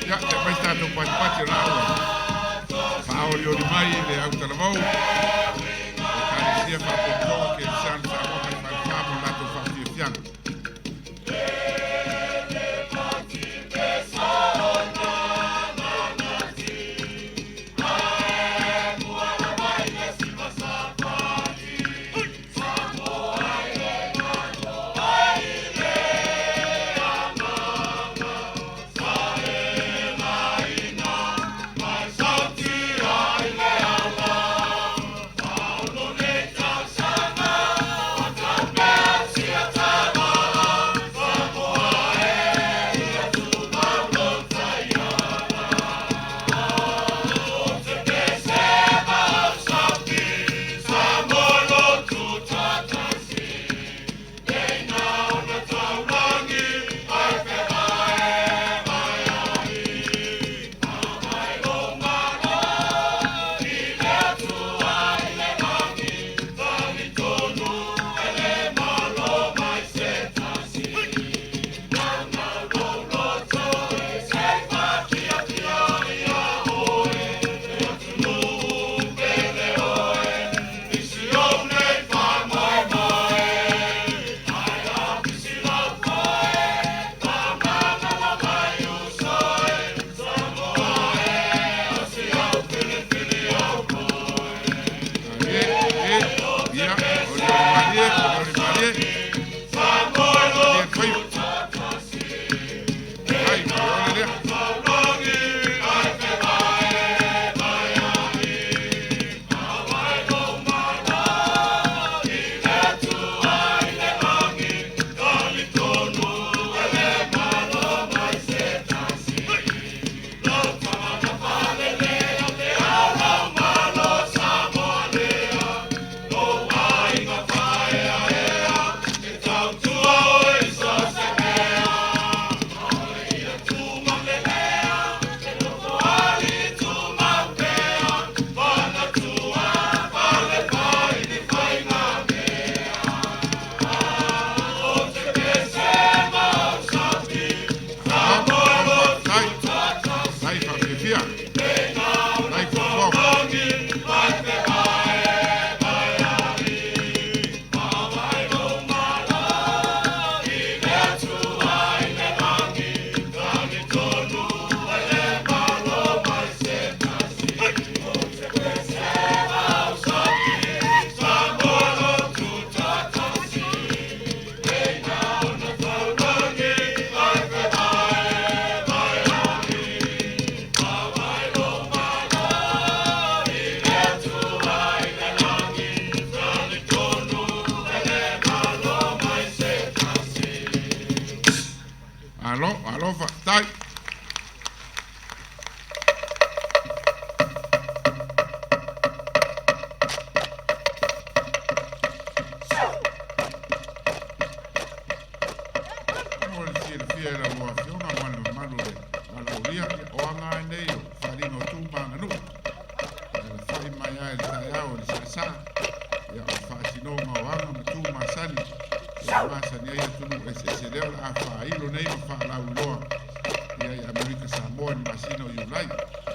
Ya, te vai tātou pati la aua. Whaori o mai le au talavau. E kāresia whapotoa ke san sa o mai whakamo lato whawhiawhianga. Alo, tai. Masani ai tunu se leo la fa ilo nei fa la uloa ia Amerika Samoa ni masino you like